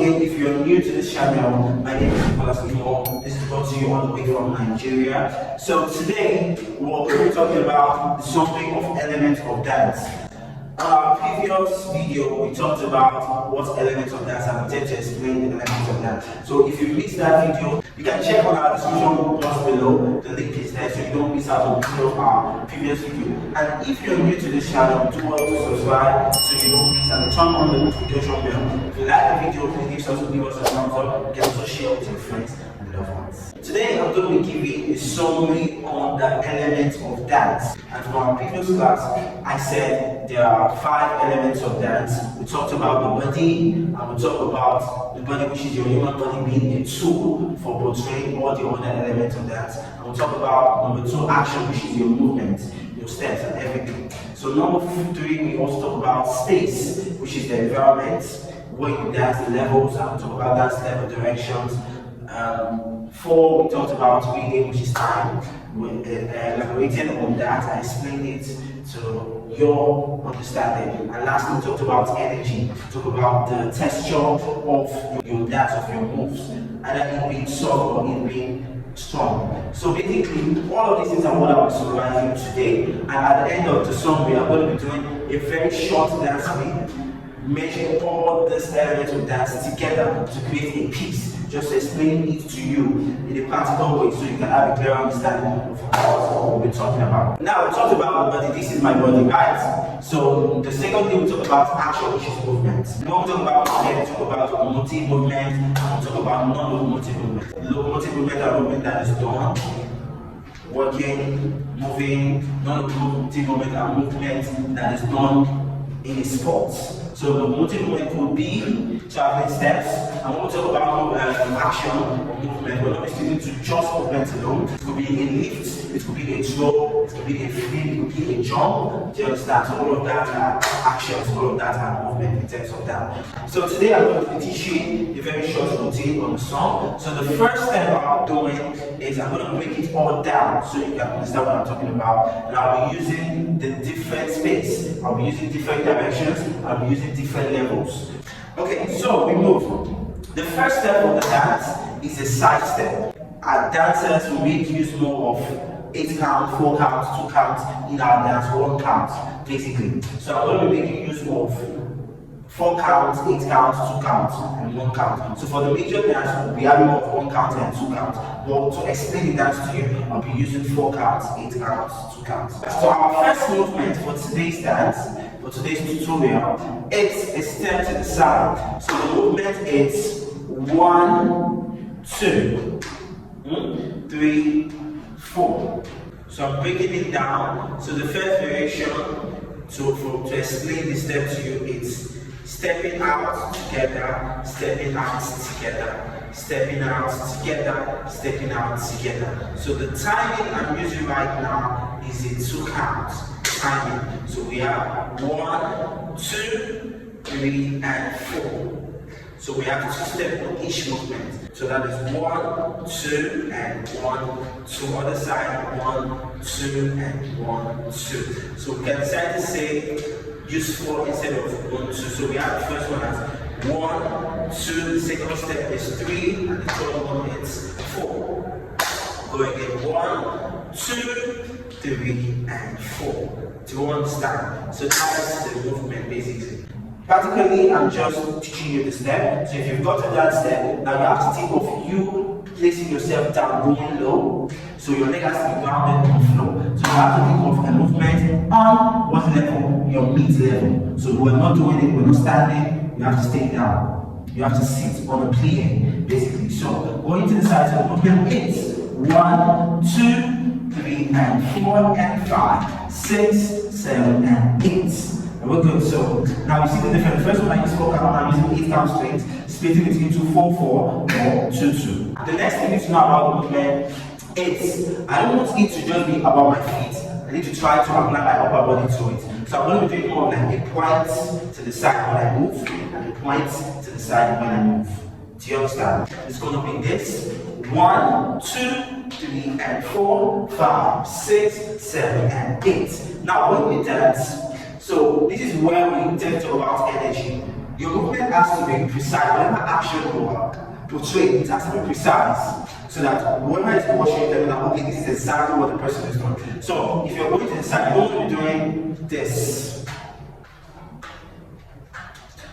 again, if you're new to this channel, my name is Nicholas Imo. This is brought to you all the way from Nigeria. So today, we're going to be talking about the summary of elements of dance. On our previous video, we talked about what elements of dance are. We tend to explain the elements of dance. So if you missed that video, you can check on our description box below. The link is there so you don't miss out on any of our previous video. And if you're new to this channel, do well to subscribe so you don't miss and turn on the notification bell. If you like the video, please also give us a thumbs up. You can also share with your friends and loved ones. Today I'm going to be giving a summary on the elements of dance. And from our previous class, I said there are 5 elements of dance. We talked about the body, and we talked about the body, which is your human body being a tool for portraying all the other elements of dance. And we talked about number 2, action, which is your movement, your steps and everything. So number 3, we also talk about space, which is the environment, where you dance, the levels, and we talk about dance level directions. 4, we talked about rhythm, which is time. We elaborated on that. I explained it to your understanding. And lastly, we talked about energy. We talked about the texture of your dance, of your moves, and then it being soft or it being strong. So basically, all of these things are what I will summarize you today. And at the end of the summary, I'm going to be doing a very short dance beat, measuring all these elements of dance together to create a piece. Just explain it to you in a practical way so you can have a clear understanding of what we're talking about. Now, we talked about the body. This is my body, right? So the second thing we talk about action, which is movement. When we talk about movement, we talk about locomotive movement, and we talk about non-locomotive movement. Locomotive movement are movement that is done working, moving. Non-locomotive movement are movement that is done in a sport. So locomotive movement could be traveling steps, and when we talk about action or movement, we're not restricted to just movement alone. It could be a lift, it could be a throw, it could be a flip, it could be a jump. Do you understand? So all of that are actions, all of that are movement in terms of that. So today I'm going to teach you a very short routine on the song. So the first step I'm doing is I'm going to break it all down so you can understand what I'm talking about. And I'll be using the different space. I'll be using different directions. I'll be using different levels. Okay, so we move. The first step of the dance is a side step. Our dancers will make use more of 8 count, 4 count, 2 count in our dance, 1 count, basically. So I'm going to be making use of 4 counts, 8 counts, 2 counts, and 1 count. So for the major dance, we'll be having more of 1 count and 2 counts. But to explain the dance to you, I'll be using 4 counts, 8 counts, 2 counts. So our first movement for today's dance, for today's tutorial, it's a step to the side. So the movement is 1, 2, 3, 4. So I'm breaking it down. So the first variation to explain the step to you is stepping out together, stepping out together, stepping out together, stepping out together. So the timing I'm using right now is a 2 count timing. So we have 1, 2, 3, and 4. So we have 2 steps on each movement. So that is 1, 2, and 1, 2. Other side, 1, 2, and 1, 2. So we can decide to say use 4 instead of 1, 2. So we have the first one as 1, 2. The second step is 3, and the third one is 4. Go again, 1, 2, 3, and 4. Do you understand? So that's the movement basically. Practically, I'm just teaching you the step. So if you've got to that step, now you have to think of you placing yourself down, going low. So your leg has to be grounded on the floor. So you have to think of a movement on what level? Your mid level. So we're not doing it, we're not standing, you have to stay down. You have to sit on a plie, basically. So going to the side, so the movement is 1, 2, 3, and 4, and 5, 6, 7, and 8. And we're good. So now you see the difference. The first one I use 4 count, I'm using 8 count straight, splitting it into 4, 4, or 2, 2. The next thing you need to know about the movement is I don't want it to just be about my feet. I need to try to apply my upper body to it. So I'm going to be doing more of like a point to the side when I move, and a point to the side when I move. Do you understand? It's going to be this. 1, 2, 3, and 4, 5, 6, 7, and 8. Now when we dance, so this is where we tend to talk about energy. Your movement has to be precise. Whatever action you portray, it has to be precise. So that whoever is watching, they will know, okay, this is exactly what the person is doing. So if you're going to the side, you don't want to be doing this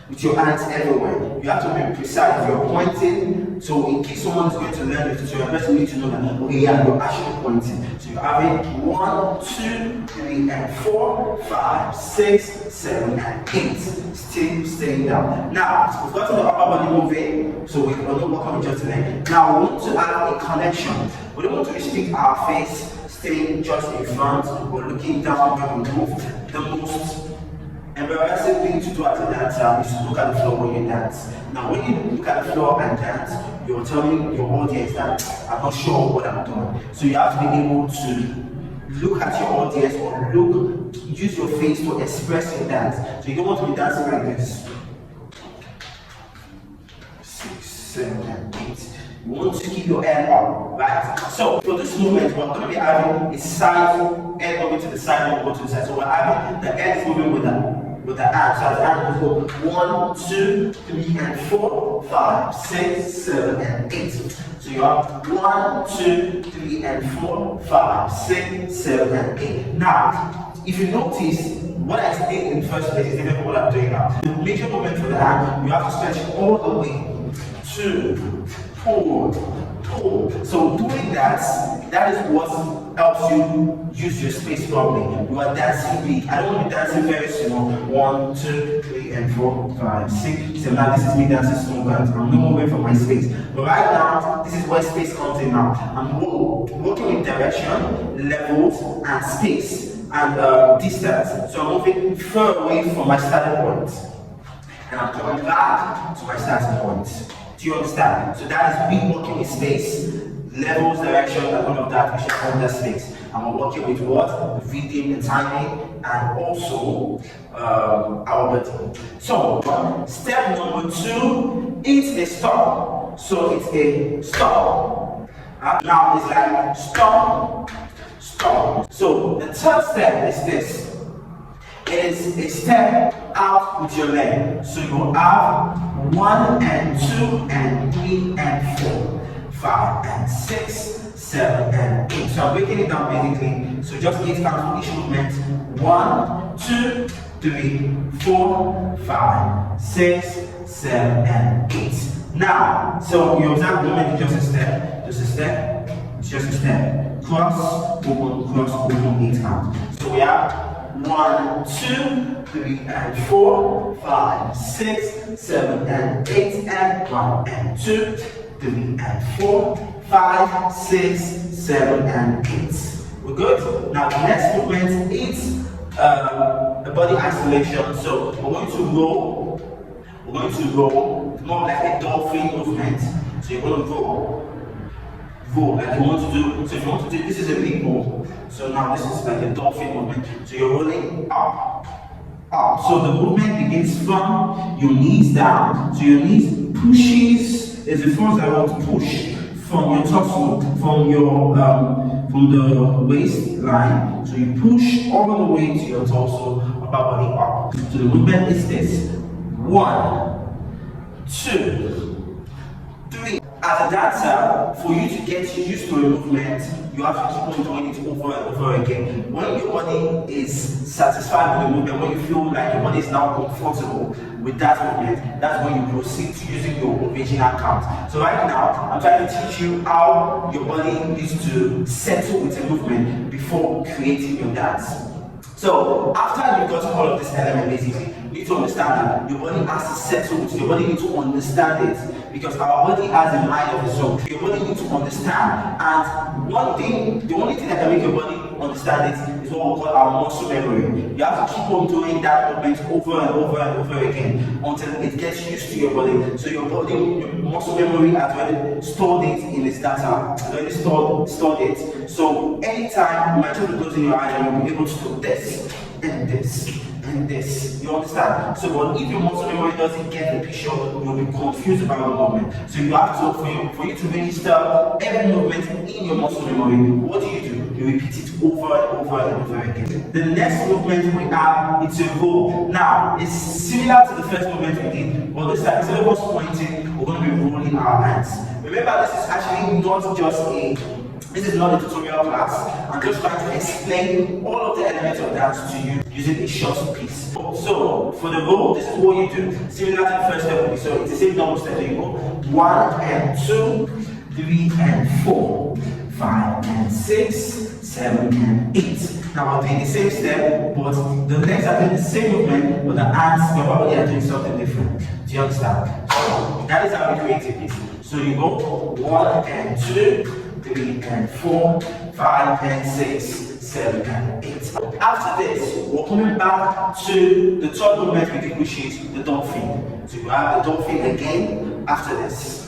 with your hands everywhere. You have to be precise. If you're pointing, so in case someone is going to learn your tutorial, first you need to know that, okay, yeah, you're actually pointing. So you're having 1, 2, 3, and 4, 5, 6, 7, and 8. Still staying down. Now, we've got to the upper body moving, so we're going to work on just today. Now, we want to have a connection. We don't want to restrict our face, staying just in front or looking down when we move. The most embarrassing thing to do as a dancer is to look at the floor when you dance. Now, when you look at the floor and dance, you're telling your audience that I'm not sure what I'm doing. So you have to be able to look at your audience or use your face to express your dance. So you don't want to be dancing like this. 6, 7, and 8. You want to keep your head up, right? So for this movement, we're going to be having a side, head moving to the side, and go to the side. So we're having the head moving with the hand. So the hand will go 1, 2, 3, and 4, 5, 6, 7, and 8. So you have 1, 2, 3, and 4, 5, 6, 7, and 8. Now, if you notice, what I did in the first place is different from what I'm doing now. The major movement for the hand, you have to stretch all the way to pull. So doing that is what helps you use your space properly. You are dancing big. I don't want to be dancing very slow. 1, 2, 3, and 4, 5, 6, 7. Now this is me dancing slow, but I'm not moving from my space. But right now, this is where space comes in now. I'm working with direction, levels, and space, and distance. So I'm moving further away from my starting point. And I'm coming back to my starting point. Do you understand? So that is me working with space, levels, direction, and all of that, which is under space. And we're working with what? Rhythm and timing, and also our body. So, step number 2 is a stop. So it's a stop. Now it's like stop, stop. So the third step is this. It is a step out with your leg. So you have 1 and 2 and 3 and 4, 5 and 6, 7 and 8. So I'm breaking it down basically. So just 8 counts for each movement. 1, 2, 3, 4, 5, 6, 7 and 8. Now, so you observe the movement is just a step, it's just a step. Cross, open, 8 count. So we have 1, 2, 3, and 4, 5, 6, 7, and 8, and 1, and 2, 3, and 4, 5, 6, 7, and 8. We're good? Now the next movement is a body isolation. So we're going to roll. It's more like a dolphin movement. So you're going to roll like you want to do. So if you want to do, this is a big roll. So now this is like a dolphin movement. So you're rolling up. So the movement begins from your knees down. So your knees pushes, is the force I want to push from your torso, from the waistline. So you push all the way to your torso, upper body up. So the movement is this. 1, 2, 3. As a dancer, for you to get used to a movement, you have to keep on doing it over and over again. When your body is satisfied with the movement, when you feel like your body is now comfortable with that movement, that's when you proceed to using your original count. So right now, I'm trying to teach you how your body needs to settle with a movement before creating your dance. So after you've got all of this element, basically, you need to understand that your body has to settle with it. Your body needs to understand it, because our body has a mind of its own. Your body needs to understand, and the only thing that can make your body understand it is what we call our muscle memory. You have to keep on doing that movement over and over and over again until it gets used to your body. So your muscle memory has already stored it in its data, already stored it. So anytime you might just be closing your eyes and you'll be able to do this and this and this. You understand? So, but if your muscle memory doesn't get the picture, you'll be confused about the movement. So you have to, for you to register every movement in your muscle memory, what do? You repeat it over and over and over again. The next movement we have, it's a roll. Now, it's similar to the first movement we did, but this time instead of us pointing, we're going to be rolling our hands. Remember, this is actually not just this is not a tutorial class. I'm just trying to explain all of the elements of dance to you using a short piece. So, for the roll, this is what you do. Similar to the first step, so it's the same double step. You go 1 and 2, 3 and 4, 5 and 6, 7 and 8. Now I'm doing the same step, but the legs are doing the same movement, but the hands, your body are doing something different. Do you understand? So that is how we create a piece. So you go 1 and 2, 3 and 4, 5 and 6, 7 and 8. After this, we're coming back to the third movement we did, which is the dolphin. So you have the dolphin again after this.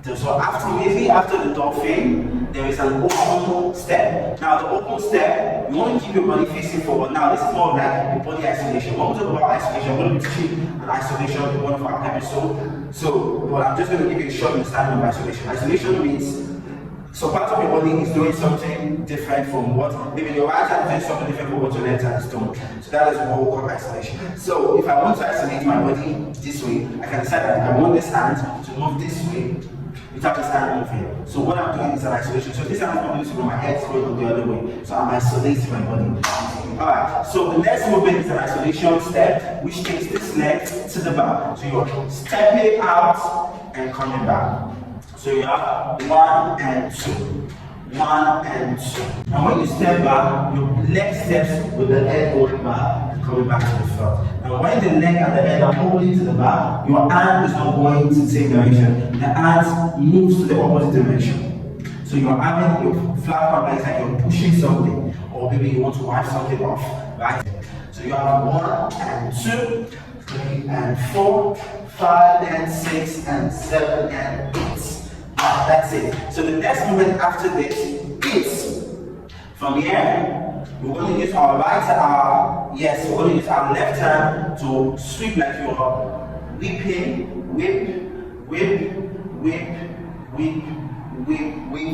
So immediately after the dolphin, there is an open step. Now the open step, you want to keep your body facing forward. Now this is more like a body isolation. When we talk about isolation, I'm going to be teaching an isolation in one of our episodes. But I'm just going to give you a short understanding of isolation. Isolation means so part of your body is doing something different from what, maybe your right hand is doing something different from what your left hand is doing. So that is what we call isolation. So if I want to isolate my body this way, I can decide that I want this hand to move this way without this hand moving. So what I'm doing is an isolation. So this hand is moving this way, my head is going the other way. So I'm isolating my body. Alright, so the next movement is an isolation step, which takes this leg to the back. So you're stepping out and coming back. So you have 1 and 2, 1 and 2. And when you step back, your leg steps with the head going back and coming back to the front. And when the leg and the head are holding to the back, your hand is not going to the same direction. The hand moves to the opposite direction. So you're having your flat palm like you're pushing something, or maybe you want to wipe something off, right? So you have 1 and 2, 3 and 4, 5 and 6 and 7 and 8. That's it. So the next movement after this is from here, we're going to use our we're going to use our left hand to sweep like you're whipping, whip,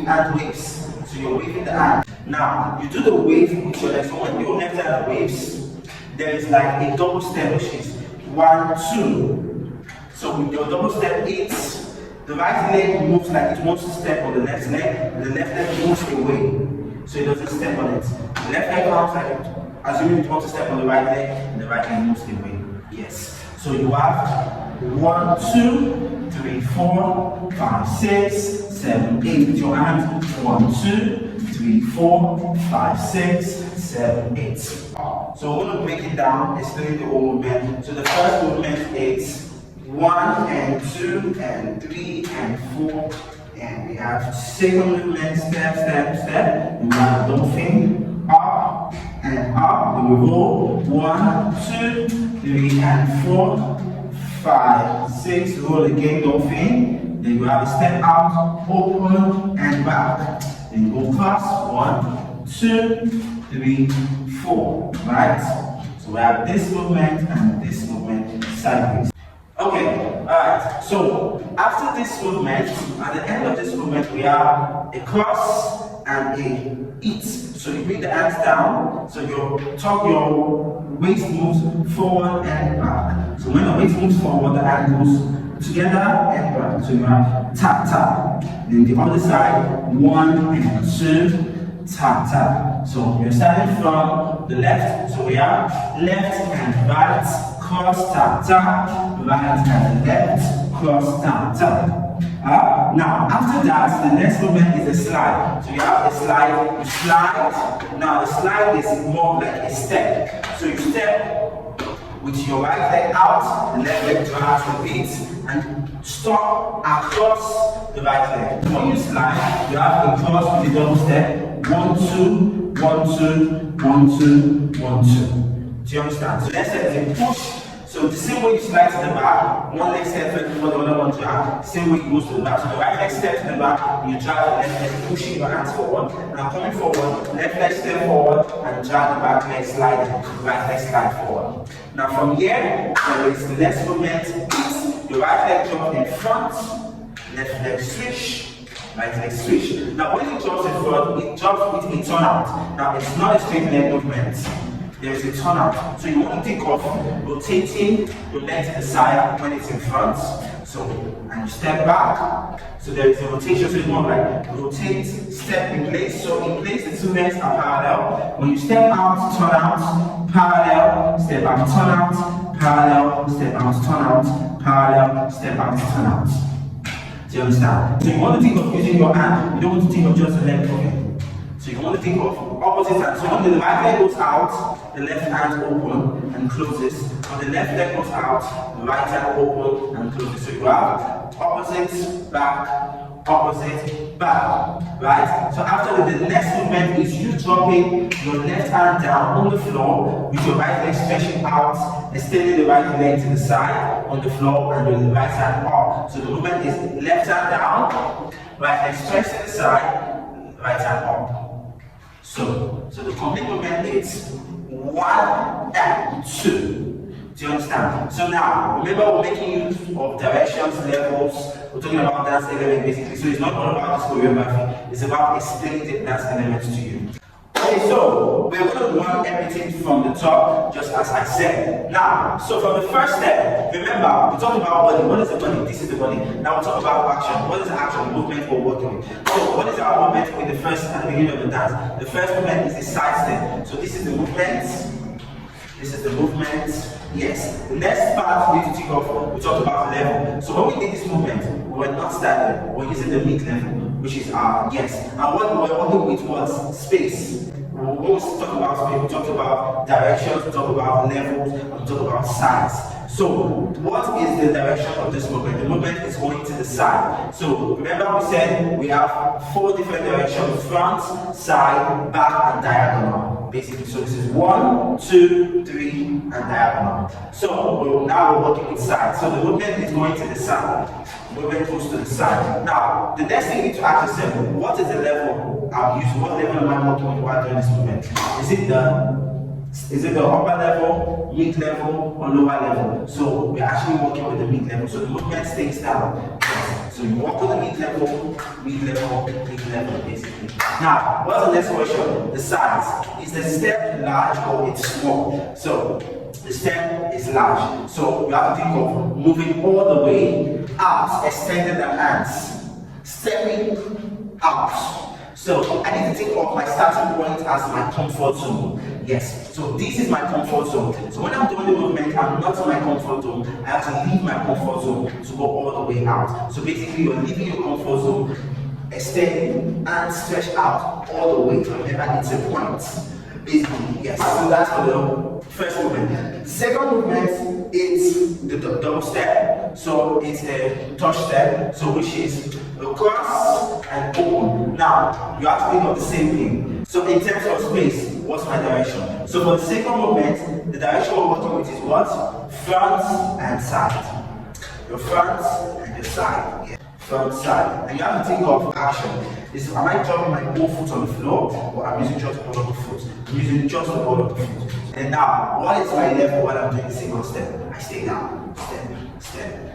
and waves. So you're waving the hand. Now you do the wave with your left. So when your left hand waves, there is like a double step, which is 1, 2. So with your double step, it's the right leg moves like it wants to step on the left leg, and the left leg moves away, so it doesn't step on it. The left leg comes like, assuming it wants to step on the right leg, and the right leg moves away. Yes. So you have 1, 2, 3, 4, 5, 6, 7, 8 with your hands. 1, 2, 3, 4, 5, 6, 7, 8. So we're going to break it down, explain the whole movement. So the first movement is 1 and 2 and 3 and 4, and we have second movement, step, and we have dolphin, up and up, and we roll 1, 2, 3 and 4, 5, 6, roll again, dolphin, then you have a step out, open and back, then you go fast, 1, 2, 3, 4, right? So we have this movement and this movement sideways. Okay, alright, so after this movement, at the end of this movement, we have a cross and a eat. So you bring the hands down, so your waist moves forward and back. So when the waist moves forward, the hand goes together and back. So you have tap, tap. Then the other side, 1 and 2, tap, tap. So you're starting from the left, so we have left and right. Cross, tap, tap, right and left, cross, tap, tap. Now, after that, the next movement is a slide. So you have a slide, you slide. Now, the slide is more like a step. So you step with your right leg out, the left leg drives the beat, and stop across the right leg. When you slide, you have a cross with a double step. 1, 2, 1, 2, 1, 2, 1, 2. Do you understand? So let's say it's a push. So the same way you slide to the back, one leg step before the other one drag, same way it goes to the back. So the right leg step to the back, you drag the left leg, pushing your hands forward. Now coming forward, left leg step forward and drag the back leg slide, right leg slide forward. Now from here, there is the next movement, it's the right leg jump in front, left leg switch, right leg switch. Now when it jumps in front, it jumps with a turnout. Now it's not a straight leg movement. There is a turnout. So you want to think of rotating your leg to the side when it's in front. So, and you step back. So there is a rotation. So it's more like rotate, step in place. So in place, the two legs are parallel. When you step out, turn out, parallel, step out, turn out, parallel, step out, turn out, parallel, step out, turn out. Do you understand? So you want to think of using your hand. You don't want to think of just the leg movement. So you want to think of opposite hand. So when the right leg goes out, the left hand open and closes. When the left leg goes out, the right hand open and closes. So you have opposite, back, opposite, back. Right? So after the next movement is you dropping your left hand down on the floor with your right leg stretching out, extending the right leg to the side on the floor and your right hand up. So the movement is left hand down, right leg stretched to the side, right hand up. So the complete movement is 1 and 2. Do you understand? So now, remember we're making use of directions, levels, we're talking about dance elements basically. So it's not all about this choreography, it's about explaining the dance elements to you. Okay, so we're going to run everything from the top, just as I said. Now, so from the first step, remember, we talked about body. What is the body? This is the body. Now we talk about action. What is the action? Movement we're working with. So what is our movement with the first at the beginning of the dance? The first movement is the side step. So this is the movement. This is the movement. Yes. The next part we need to think of, we talked about level. So when we did this movement, we were not standing. We're using the mid level, which is our yes. And what we were working with was space. When we talk about space, we talked about directions, we talked about levels, and we talked about sides. So what is the direction of this movement? The movement is going to the side. So remember we said we have 4 different directions: front, side, back, and diagonal. Basically, so this is 1, 2, 3, and diagonal. So now we're working with side. So the movement is going to the side. Movement goes to the side. Now, the next thing you need to ask yourself, what is the level I'm using? What level am I working with while doing this movement? Is it the upper level, mid level, or lower level? So we're actually working with the mid level. So the movement stays down. Yes. So you work with the mid level, basically. Now, what's the next question? The size. Is the step large or it's small? So the step is large. So you have to think of moving all the way out, extending the hands, stepping out. So I need to think of my starting point as my comfort zone. Yes, so this is my comfort zone. So when I'm doing the movement, I'm not in my comfort zone. I have to leave my comfort zone to go all the way out. So basically, you're leaving your comfort zone, extending and stretch out all the way. Remember, it's a point. Basically, yes. So that's for the first movement. The second movement is the double step. So it's a touch step. So which is across and open. Now you have to think of the same thing. So in terms of space, what's my direction? So for the second movement, the direction we're working with is what? Front and side. Your front and your side. Yeah. Front side. And you have to think of action. Am I dropping my whole foot on the floor, or I'm using just the ball of the foot? I'm using just the ball of the foot. And now, what is my level while I'm doing the single step? I stay down.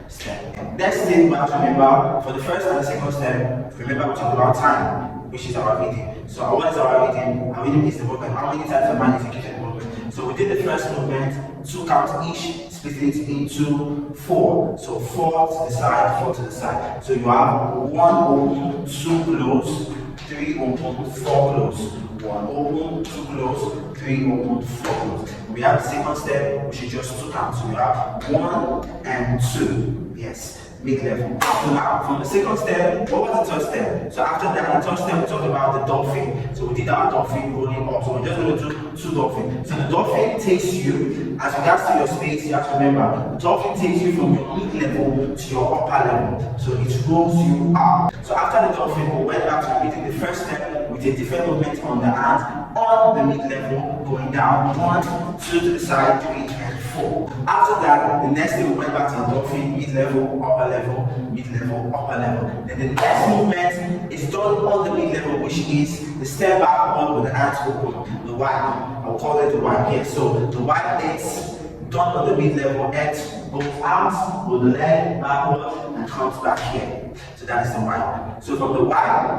Step. And next thing we have to remember, for the first and the second step, remember we talked about time, which is our rhythm. So what is our rhythm? Our rhythm is the movement. How many times am I executing the movement? So we did the first movement, 2 counts each, split it into 4. So 4 to the side, 4 to the side. So you have 1 open, 2 close, 3 open, 4 close. 1 open, 2 close, 3 open, 4 close. We have the second step, which is just 2 counts. So we have 1 and 2. Yes. Mid level. So now, from the second step, what was the third step? So after that, the third step, we talked about the dolphin. So we did our dolphin rolling up. So we're just going to do 2 dolphins. So the dolphin takes you, as regards to your space, you have to remember, the dolphin takes you from your mid level to your upper level. So it rolls you up. So after the dolphin, we went back to repeating the first step with a different movement on the hand, on the mid level, going down, 1, 2 to the side, 3, and 4. 4. After that, the next thing we went back to the dolphin, mid-level, upper level, mid-level, upper level. Then the next movement is done on the mid-level, which is the step backward with the hands open, the wipe. I'll call it the wipe here. So the wipe is done on the mid-level, X goes out with the leg backward and comes back here. So that is the wipe. So from the wipe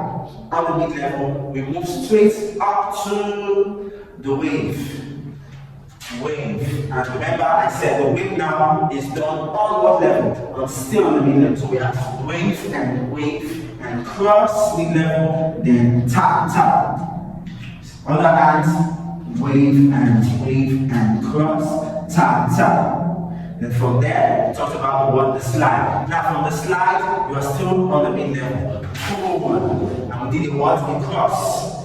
on the mid-level, we move straight up to the wave. Wave. And remember, I said the wave now is done on what level? On still on the mid-level. So we have wave and cross mid-level, then tap, tap. Other hands, wave and cross, tap, tap. Then from there, we talked about what the slide. Now from the slide, you are still on the mid-level. Forward. And we did it what? In cross.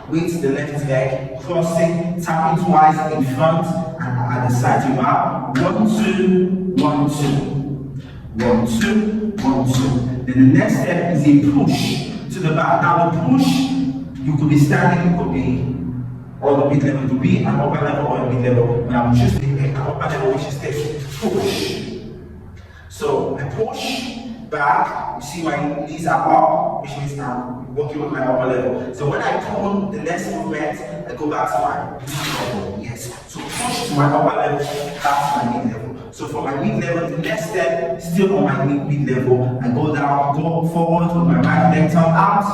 With the left leg, crossing, tapping twice in front and at the side. You are 1, 2, 1, 2. 1, 2, 1, 2. Then the next step is a push to the back. Now the push, you could be standing, you could be on the mid-level, it could be an upper level or a mid-level. But I will choose an upper level, which is this push. So I push back, you see my knees are up, which means I'm working with my upper level. So when I turn the next movement, I go back to my mid-level. Yes. So push to my upper level, back to my mid-level. So for my mid-level, the next step, still on my mid-level, I go down, go forward with my right leg turn out,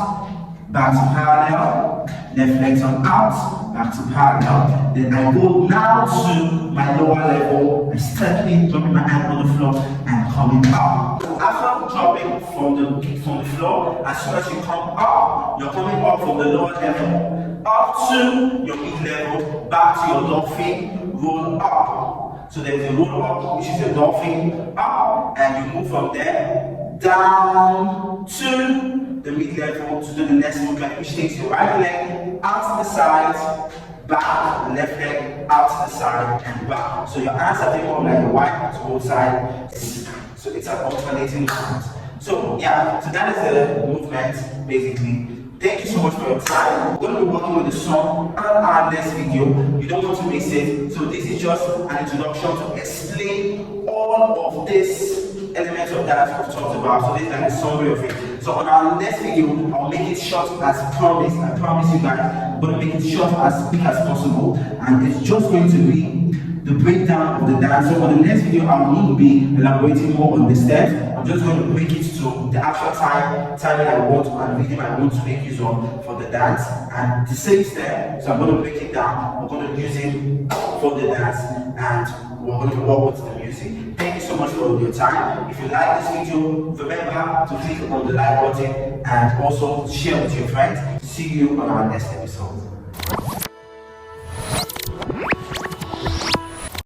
back to parallel, left leg turn out, back to parallel. Then I go now to my lower level, I step in, dropping my hand on the floor and coming up. So after dropping from the floor, as soon as you come up, you're coming up from the lower level, up to your mid-level, back to your dolphin, roll up. So there's a roll up, which is a dolphin, up, and you move from there, down to the mid-level to do the next movement, which takes your right leg out to the side, back, the left leg out to the side and back. So your hands are taking more like a wipe to both sides. So it's an alternating movement. So yeah, so that is the movement basically. Thank you so much for your time. We're going to be working with the song on our next video. You don't want to miss it. So this is just an introduction to explain all of this elements of that we've talked about. So this is like a summary of it. So on our next video, I'll make it short as promised. I promise you guys, I'm going to make it short as quick as possible. And it's just going to be the breakdown of the dance. So on the next video, I won't be elaborating more on the steps. I'm just going to break it to the actual timing I want and rhythm I want to make use of for the dance. And the same step, so I'm going to break it down. We're going to use it for the dance and we're going to work with the music. Thank you so much for your time. If you like this video, remember to click on the like button and also share with your friends. See you on our next episode.